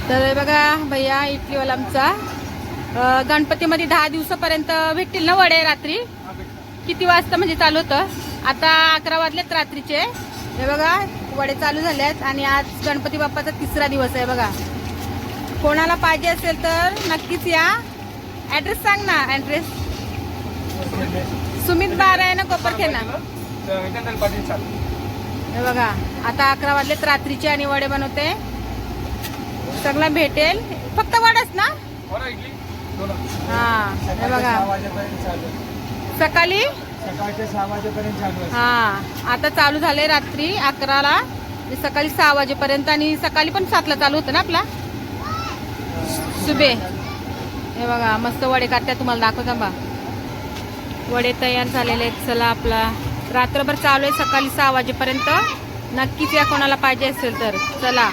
तर हे बघा भैया इडलीवाला आमचा गणपतीमध्ये 10 दिवसापर्यंत भेटतील ना वडे रात्री? किती वाजता म्हणजे चालू होतं? आता 11 वाजलेत रात्रीचे. हे बघा वडे चालू झालेत आणि आज गणपती बाप्पाचा 3रा दिवस आहे बघा. कोणाला पाहिजे असेल तर नक्कीच या. ऍड्रेस सांग ना. ऍड्रेस सुमित बार आहे ना, कोपरखेना. हे बघा आता 11 वाजलेत रात्रीचे आणि वडे बनवते. सगळं भेटेल, फक्त वडाच ना? हा हे बघा सकाळी 6 वाजेपर्यंत चालू आहे. हा आता चालू झाले रात्री 11ला, सकाळी 6 वाजेपर्यंत आणि सकाळी पण 7ला चालू होतं ना आपला सुबे. हे बघा मस्त वडे काढत्या, तुम्हाला दाखवता बा. वडे तयार झालेले आहेत. चला आपला रात्रभर चालू आहे, सकाळी 6 वाजेपर्यंत. नक्कीच या कोणाला पाहिजे असेल तर. चला.